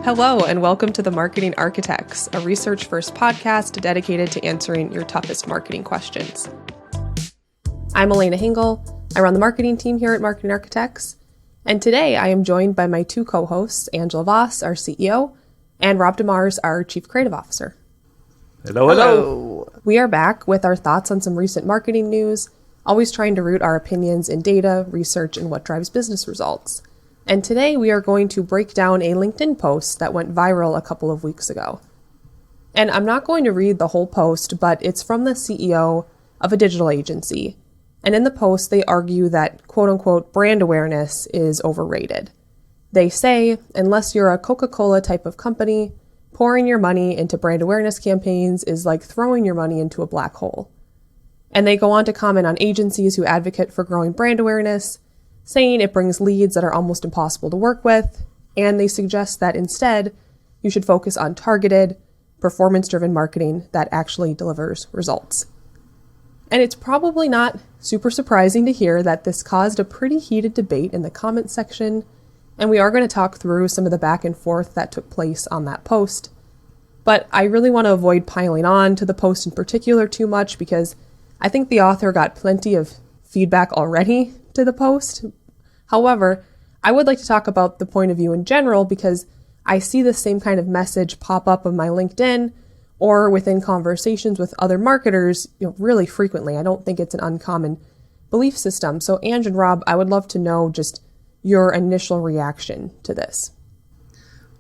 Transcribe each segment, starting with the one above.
Hello, and welcome to The Marketing Architects, a research-first podcast dedicated to answering your toughest marketing questions. I'm Elena Hingle. I run the marketing team here at Marketing Architects, and today I am joined by my two co-hosts, Angela Voss, our CEO, and Rob DeMars, our Chief Creative Officer. Hello. We are back with our thoughts on some recent marketing news, always trying to root our opinions in data, research, and what drives business results. And today we are going to break down a LinkedIn post that went viral a couple of weeks ago. And I'm not going to read the whole post, but it's from the CEO of a digital agency. And in the post, they argue that quote unquote brand awareness is overrated. They say, unless you're a Coca-Cola type of company, pouring your money into brand awareness campaigns is like throwing your money into a black hole. And they go on to comment on agencies who advocate for growing brand awareness, saying it brings leads that are almost impossible to work with, and they suggest that instead, you should focus on targeted, performance-driven marketing that actually delivers results. And it's probably not super surprising to hear that this caused a pretty heated debate in the comments section, and we are going to talk through some of the back and forth that took place on that post. But I really want to avoid piling on to the post in particular too much because I think the author got plenty of feedback already to the post. However, I would like to talk about the point of view in general because I see the same kind of message pop up on my LinkedIn or within conversations with other marketers, really frequently. I don't think it's an uncommon belief system. So Ange and Rob, I would love to know just your initial reaction to this.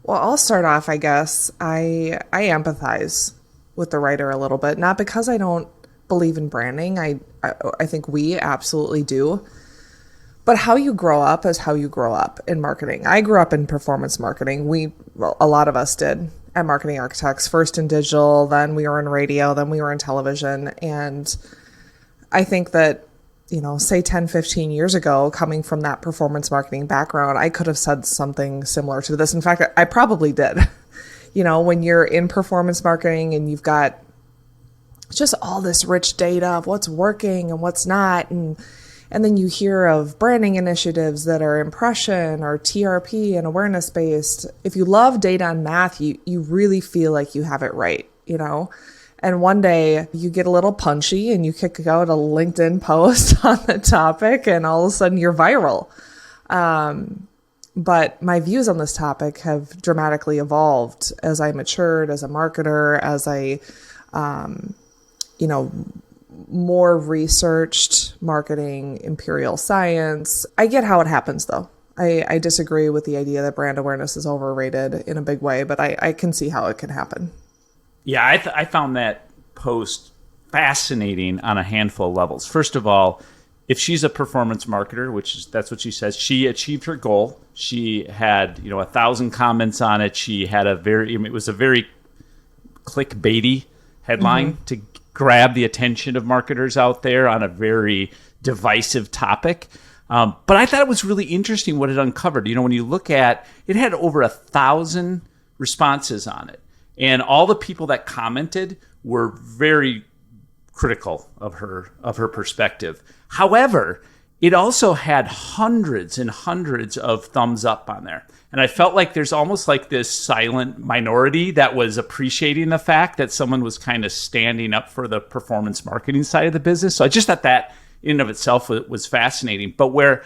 Well, I'll start off, I guess. I empathize with the writer a little bit, not because I don't believe in branding. I think we absolutely do. But how you grow up is how you grow up in marketing. I grew up in performance marketing. A lot of us did at Marketing Architects, first in digital, then we were in radio, then we were in television. And I think that, say 10, 15 years ago, coming from that performance marketing background, I could have said something similar to this. In fact, I probably did. When you're in performance marketing and you've got just all this rich data of what's working and what's not, and then you hear of branding initiatives that are impression or TRP and awareness based. If you love data and math, you really feel like you have it right, And one day you get a little punchy and you kick out a LinkedIn post on the topic and all of a sudden you're viral. But my views on this topic have dramatically evolved as I matured as a marketer, as I, more researched marketing, imperial science. I get how it happens, though. I disagree with the idea that brand awareness is overrated in a big way, but I can see how it can happen. Yeah, I found that post fascinating on a handful of levels. First of all, if she's a performance marketer, that's what she says, she achieved her goal. She had 1,000 comments on it. She had it was a very clickbaity headline to grab the attention of marketers out there on a very divisive topic. But I thought it was really interesting what it uncovered. When you look at it, had over 1,000 responses on it. And all the people that commented were very critical of her perspective. However, it also had hundreds and hundreds of thumbs up on there. And I felt like there's almost like this silent minority that was appreciating the fact that someone was kind of standing up for the performance marketing side of the business. So I just thought that in and of itself was fascinating. But where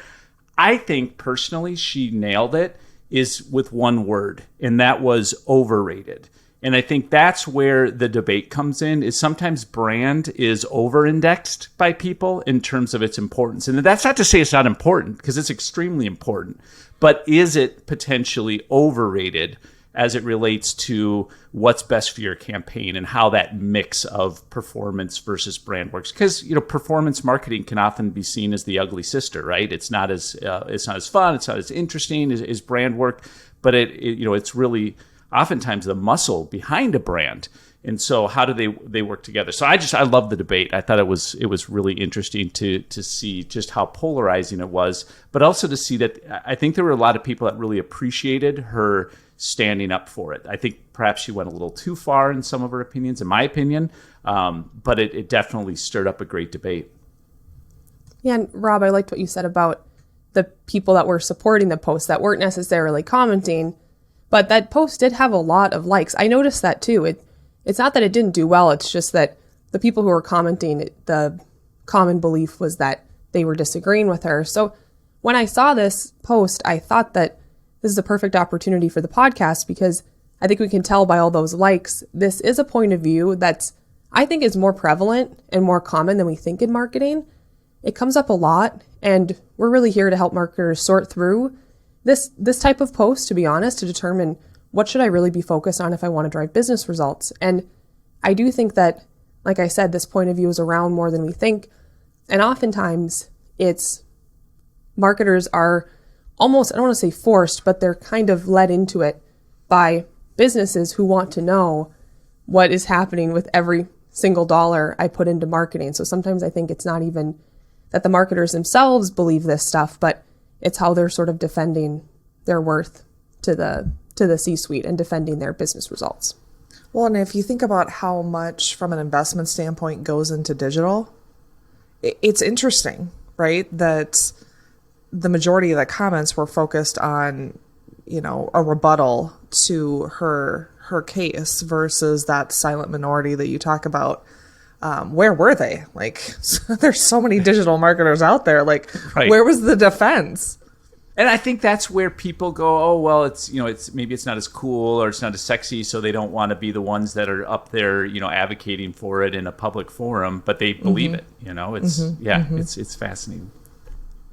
I think personally she nailed it is with one word, and that was overrated. And I think that's where the debate comes in, is sometimes brand is over-indexed by people in terms of its importance. And that's not to say it's not important, because it's extremely important. But is it potentially overrated as it relates to what's best for your campaign and how that mix of performance versus brand works? Because performance marketing can often be seen as the ugly sister, right? It's not as fun, it's not as interesting as brand work, but it's really oftentimes the muscle behind a brand. And so how do they work together? So I love the debate. I thought it was really interesting to see just how polarizing it was, but also to see that I think there were a lot of people that really appreciated her standing up for it. I think perhaps she went a little too far in some of her opinions, in my opinion, but it definitely stirred up a great debate. Yeah, and Rob, I liked what you said about the people that were supporting the post that weren't necessarily commenting, But that post did have a lot of likes. I noticed that too. It's not that it didn't do well. It's just that the people who were commenting, the common belief was that they were disagreeing with her. So when I saw this post, I thought that this is a perfect opportunity for the podcast, because I think we can tell by all those likes, this is a point of view that's, I think, is more prevalent and more common than we think in marketing. It comes up a lot, and we're really here to help marketers sort through this type of post, to be honest, to determine what should I really be focused on if I want to drive business results. And I do think that, like I said, this point of view is around more than we think. And oftentimes it's marketers are almost, I don't want to say forced, but they're kind of led into it by businesses who want to know what is happening with every single dollar I put into marketing. So sometimes I think it's not even that the marketers themselves believe this stuff, but it's how they're sort of defending their worth to the C-suite and defending their business results. Well, and if you think about how much from an investment standpoint goes into digital, it's interesting, right? That the majority of the comments were focused on, a rebuttal to her case versus that silent minority that you talk about. Where were they? Like, there's so many digital marketers out there. Like, right. Where was the defense? And I think that's where people go, oh, well, it's maybe it's not as cool or it's not as sexy, so they don't want to be the ones that are up there, advocating for it in a public forum, but they believe it. It's fascinating.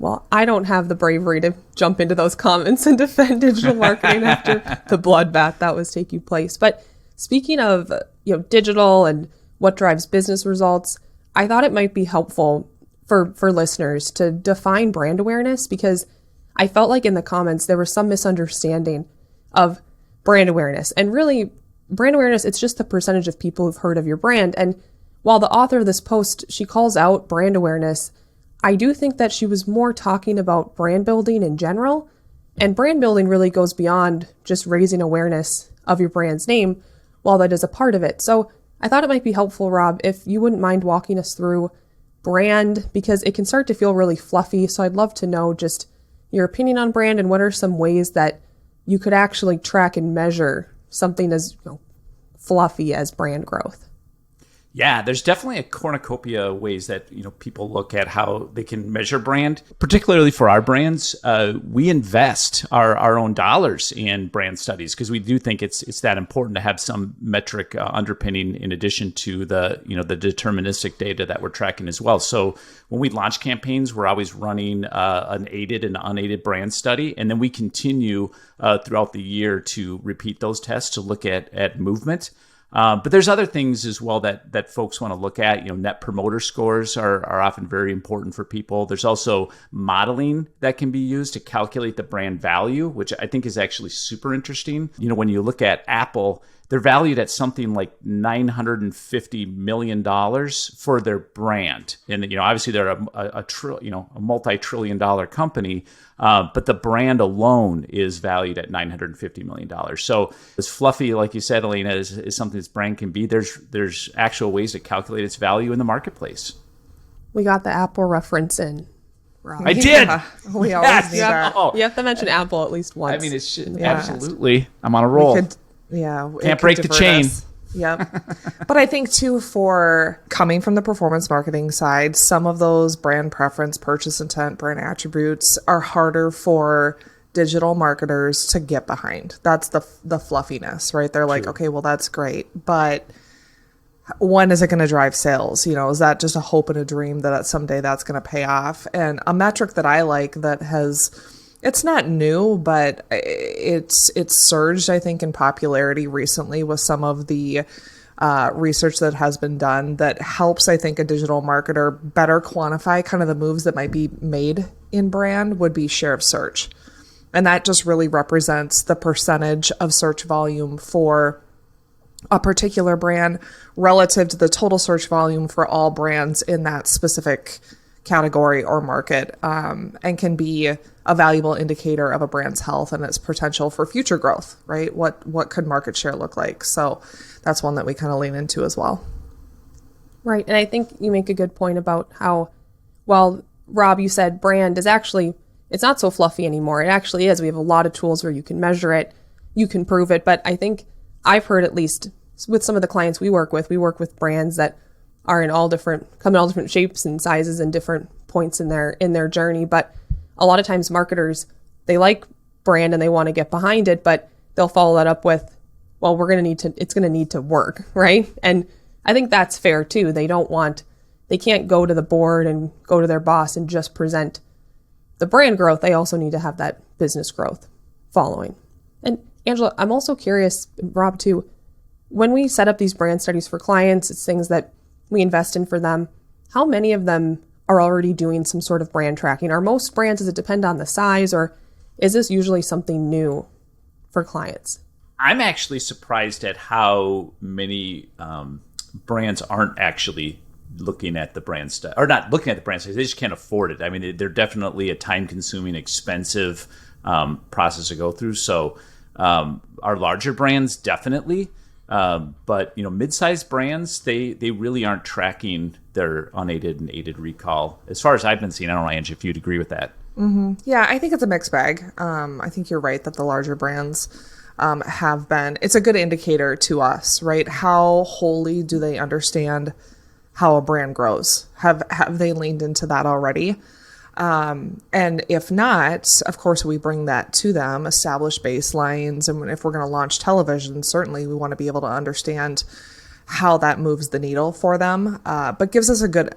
Well, I don't have the bravery to jump into those comments and defend digital marketing after the bloodbath that was taking place. But speaking of, digital and what drives business results, I thought it might be helpful for listeners to define brand awareness, because I felt like in the comments there was some misunderstanding of brand awareness. And really, brand awareness, it's just the percentage of people who've heard of your brand. And while the author of this post, she calls out brand awareness, I do think that she was more talking about brand building in general. And brand building really goes beyond just raising awareness of your brand's name, while that is a part of it. So I thought it might be helpful, Rob, if you wouldn't mind walking us through brand, because it can start to feel really fluffy. So I'd love to know just your opinion on brand and what are some ways that you could actually track and measure something as fluffy as brand growth. Yeah, there's definitely a cornucopia of ways that people look at how they can measure brand. Particularly for our brands, we invest our own dollars in brand studies because we do think it's that important to have some metric underpinning in addition to the the deterministic data that we're tracking as well. So when we launch campaigns, we're always running an aided and unaided brand study, and then we continue throughout the year to repeat those tests to look at movement. But there's other things as well that folks want to look at. Net promoter scores are often very important for people. There's also modeling that can be used to calculate the brand value, which I think is actually super interesting. When you look at Apple, they're valued at something like $950 million for their brand. And, obviously they're a multi-trillion-dollar company, but the brand alone is valued at $950 million. So as fluffy, like you said, Elena, is something this brand can be, there's actual ways to calculate its value in the marketplace. We got the Apple reference in, Rob. I did. We always need that. You have to mention Apple at least once. I mean, it's absolutely. I'm on a roll. Can't break the chain. Yep. But I think too, for coming from the performance marketing side, some of those brand preference, purchase intent, brand attributes are harder for digital marketers to get behind. That's the fluffiness, right? They're like, okay, well, that's great, but when is it going to drive sales? Is that just a hope and a dream that someday that's going to pay off? And a metric that I like that it's not new, but it's surged, I think, in popularity recently with some of the research that has been done that helps, I think, a digital marketer better quantify kind of the moves that might be made in brand would be share of search. And that just really represents the percentage of search volume for a particular brand relative to the total search volume for all brands in that specific category or market, and can be a valuable indicator of a brand's health and its potential for future growth, right? What could market share look like? So that's one that we kind of lean into as well. Right. And I think you make a good point about how, well, Rob, you said brand is actually, it's not so fluffy anymore. It actually is. We have a lot of tools where you can measure it. you can prove it. But I think I've heard, at least with some of the clients we work with brands that are come in all different shapes and sizes and different points in their journey. But a lot of times marketers, they like brand and they want to get behind it, but they'll follow that up with, well, it's going to need to work, right? And I think that's fair too. They can't go to the board and go to their boss and just present the brand growth. They also need to have that business growth following. And Angela, I'm also curious, Rob too, when we set up these brand studies for clients, it's things that we invest in for them. How many of them are already doing some sort of brand tracking? Are most brands, does it depend on the size, or is this usually something new for clients? I'm actually surprised at how many brands aren't actually looking at the brand stuff, or not looking at the brand stuff. They just can't afford it. I mean, they're definitely a time-consuming, expensive process to go through. So our larger brands, definitely. But mid-sized brands, they really aren't tracking their unaided and aided recall. As far as I've been seeing, I don't know, Angie, if you'd agree with that. Mm-hmm. Yeah, I think it's a mixed bag. I think you're right that the larger brands have been. It's a good indicator to us, right? How wholly do they understand how a brand grows? Have they leaned into that already? And if not, of course, we bring that to them, establish baselines. And if we're going to launch television, certainly we want to be able to understand how that moves the needle for them, but gives us a good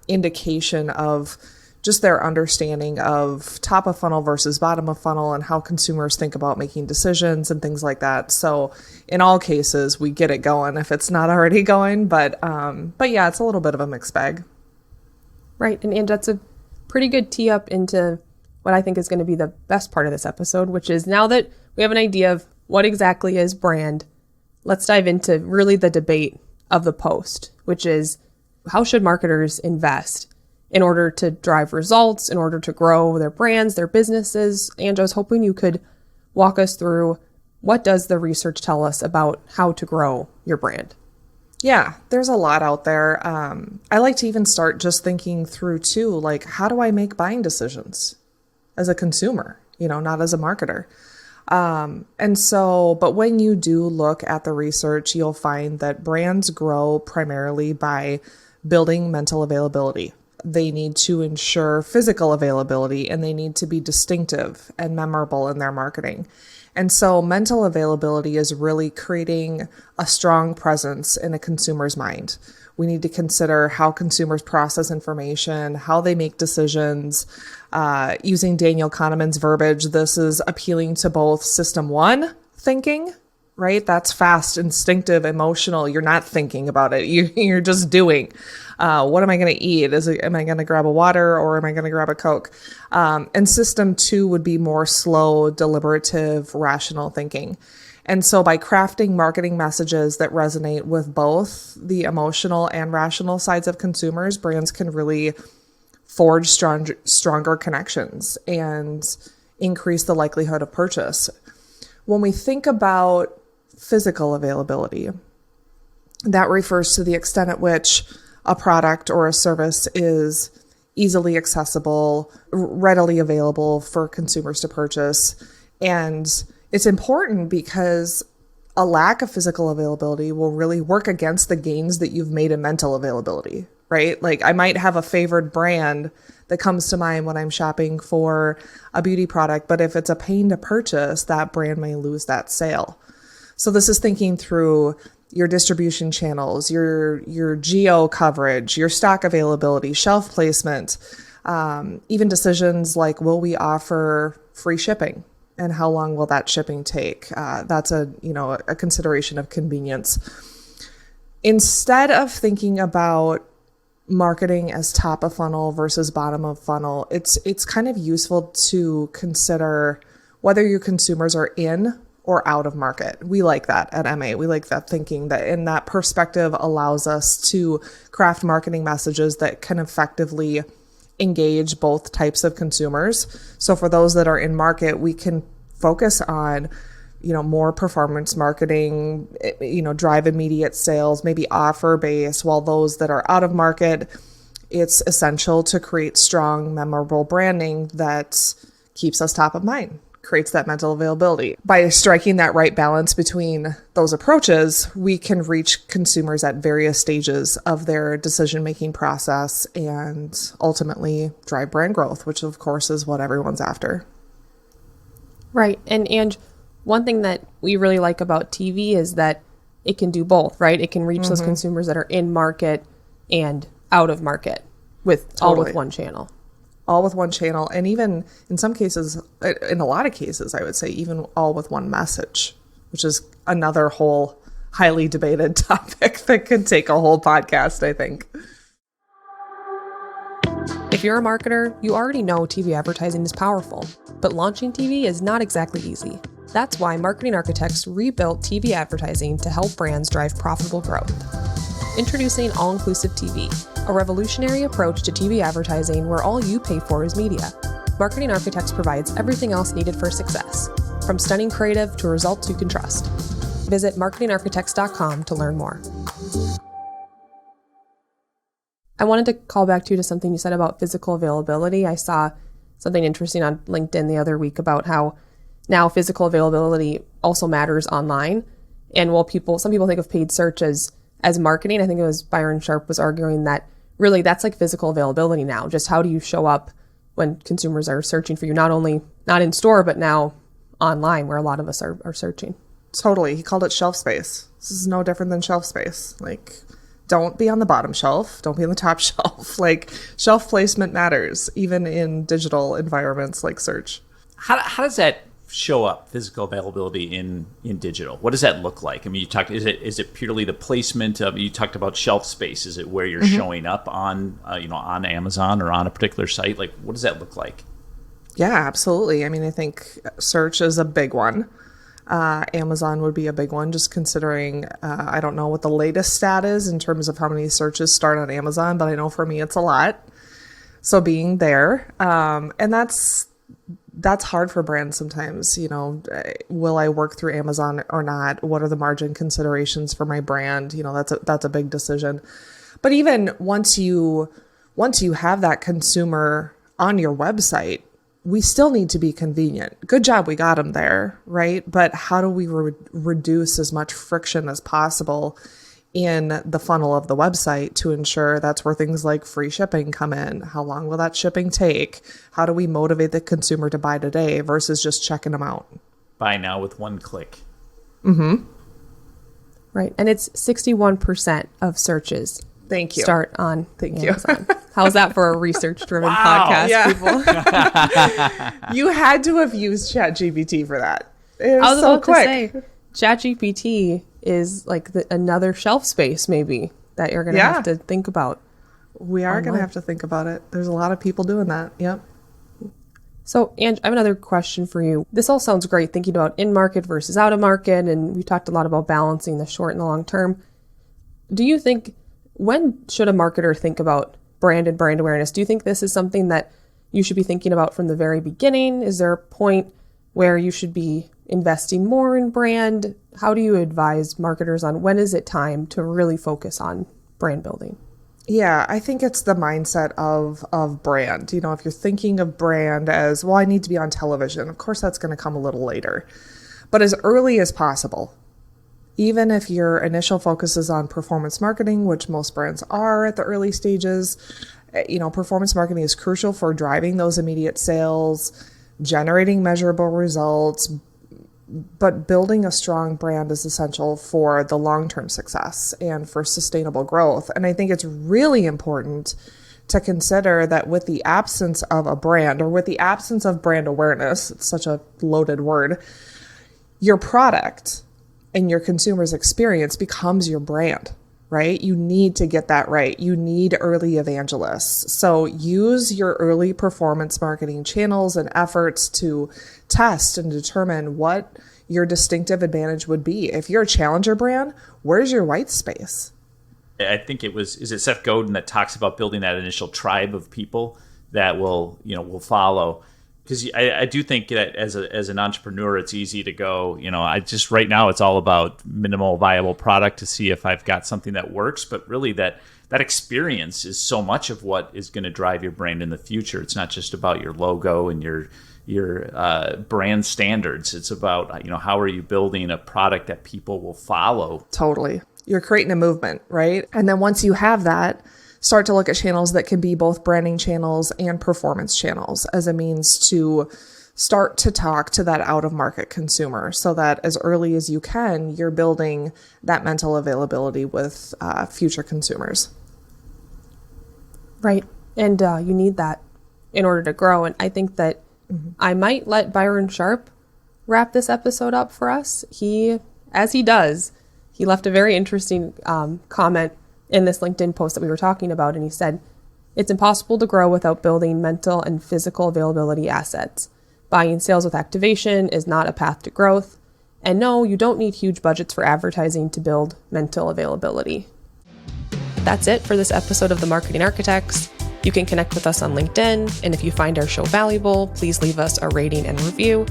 indication of just their understanding of top of funnel versus bottom of funnel and how consumers think about making decisions and things like that. So in all cases, we get it going if it's not already going, but yeah, it's a little bit of a mixed bag. Right. And that's a pretty good tee up into what I think is going to be the best part of this episode, which is, now that we have an idea of what exactly is brand, let's dive into really the debate of the post, which is, how should marketers invest in order to drive results, in order to grow their brands, their businesses? And I was hoping you could walk us through, what does the research tell us about how to grow your brand? Yeah, there's a lot out there. I like to even start just thinking through too, like, how do I make buying decisions as a consumer, not as a marketer? But when you do look at the research, you'll find that brands grow primarily by building mental availability. They need to ensure physical availability, and they need to be distinctive and memorable in their marketing. And so mental availability is really creating a strong presence in a consumer's mind. We need to consider how consumers process information, how they make decisions. Using Daniel Kahneman's verbiage, this is appealing to both system one thinking, right? That's fast, instinctive, emotional. You're not thinking about it. You're just doing. What am I going to eat? Am I going to grab a water, or am I going to grab a Coke? And system two would be more slow, deliberative, rational thinking. And so by crafting marketing messages that resonate with both the emotional and rational sides of consumers, brands can really forge stronger connections and increase the likelihood of purchase. When we think about physical availability, that refers to the extent at which a product or a service is easily accessible, readily available for consumers to purchase. And it's important because a lack of physical availability will really work against the gains that you've made in mental availability, right? Like, I might have a favored brand that comes to mind when I'm shopping for a beauty product, but if it's a pain to purchase, that brand may lose that sale. So this is thinking through your distribution channels, your geo coverage, your stock availability, shelf placement, even decisions like, will we offer free shipping, and how long will that shipping take? That's a consideration of convenience. Instead of thinking about marketing as top of funnel versus bottom of funnel, it's kind of useful to consider whether your consumers are in or out of market. We like that at MA. We like that thinking, that in that perspective allows us to craft marketing messages that can effectively engage both types of consumers. So for those that are in market, we can focus on, more performance marketing, drive immediate sales, maybe offer base, while those that are out of market, it's essential to create strong, memorable branding that keeps us top of mind, creates that mental availability. By striking that right balance between those approaches, we can reach consumers at various stages of their decision-making process and ultimately drive brand growth, which of course is what everyone's after. Right. And one thing that we really like about TV is that it can do both, right? It can reach those consumers that are in market and out of market all with one channel. All with one channel, and even in some cases, in a lot of cases, I would say even all with one message, which is another whole highly debated topic that could take a whole podcast, I think. If you're a marketer, you already know TV advertising is powerful, but launching TV is not exactly easy. That's why Marketing Architects rebuilt TV advertising to help brands drive profitable growth. Introducing All-Inclusive TV, a revolutionary approach to TV advertising where all you pay for is media. Marketing Architects provides everything else needed for success, from stunning creative to results you can trust. Visit marketingarchitects.com to learn more. I wanted to call back to something you said about physical availability. I saw something interesting on LinkedIn the other week about how now physical availability also matters online. And while some people think of paid search as marketing, I think it was Byron Sharp was arguing that really that's like physical availability now. Just how do you show up when consumers are searching for you, not in store, but now online where a lot of us are searching. Totally. He called it shelf space. This is no different than shelf space. Like, don't be on the bottom shelf. Don't be on the top shelf. Like, shelf placement matters, even in digital environments like search. How does that show up, physical availability in digital? What does that look like? I mean, is it purely the placement of, you talked about shelf space. Is it where you're showing up on on Amazon or on a particular site? Like, what does that look like? Yeah, absolutely. I mean, I think search is a big one. Amazon would be a big one, just considering, I don't know what the latest stat is in terms of how many searches start on Amazon, but I know for me it's a lot. So being there, and that's hard for brands sometimes. Will I work through Amazon or not? What are the margin considerations for my brand? That's a big decision. But even once you have that consumer on your website, we still need to be convenient. Good job, we got them there, right? But how do we reduce as much friction as possible in the funnel of the website to ensure that's where things like free shipping come in? How long will that shipping take? How do we motivate the consumer to buy today versus just checking them out? Buy now with one click. Mm-hmm. Right. And it's 61% of searches. Thank you. Start on Thank Amazon. You. How's that for a research-driven Wow. podcast, people? You had to have used ChatGPT for that. It was I was so about quick. to say, ChatGPT is like another shelf space maybe that you're going to have to think about. We are going to have to think about it. There's a lot of people doing that. Yep. So, Ange, I have another question for you. This all sounds great, thinking about in-market versus out-of-market, and we talked a lot about balancing the short and the long term. Do you think, when should a marketer think about brand and brand awareness? Do you think this is something that you should be thinking about from the very beginning? Is there a point where you should be investing more in brand? How do you advise marketers on when is it time to really focus on brand building? Yeah, I think it's the mindset of brand. If you're thinking of brand as, well, I need to be on television, of course that's going to come a little later. But as early as possible, even if your initial focus is on performance marketing, which most brands are at the early stages, performance marketing is crucial for driving those immediate sales, generating measurable results, but building a strong brand is essential for the long-term success and for sustainable growth. And I think it's really important to consider that with the absence of a brand, or with the absence of brand awareness, it's such a loaded word, your product and your consumer's experience becomes your brand, right? You need to get that right. You need early evangelists. So use your early performance marketing channels and efforts to test and determine what your distinctive advantage would be. If you're a challenger brand, where's your white space? I think is it Seth Godin that talks about building that initial tribe of people that will follow. Because I do think that as an entrepreneur, it's easy to go, right now it's all about minimal viable product to see if I've got something that works. But really that experience is so much of what is going to drive your brand in the future. It's not just about your logo and your brand standards. It's about, how are you building a product that people will follow? Totally. You're creating a movement, right? And then once you have that, start to look at channels that can be both branding channels and performance channels as a means to start to talk to that out-of-market consumer so that as early as you can, you're building that mental availability with future consumers. Right. And you need that in order to grow. And I think that I might let Byron Sharp wrap this episode up for us. As he does, he left a very interesting comment in this LinkedIn post that we were talking about. And he said, "It's impossible to grow without building mental and physical availability assets. Buying sales with activation is not a path to growth. And no, you don't need huge budgets for advertising to build mental availability." That's it for this episode of The Marketing Architects. You can connect with us on LinkedIn, and if you find our show valuable, please leave us a rating and review.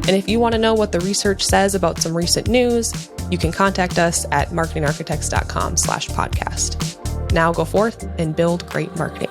And if you want to know what the research says about some recent news, you can contact us at marketingarchitects.com/podcast. Now go forth and build great marketing.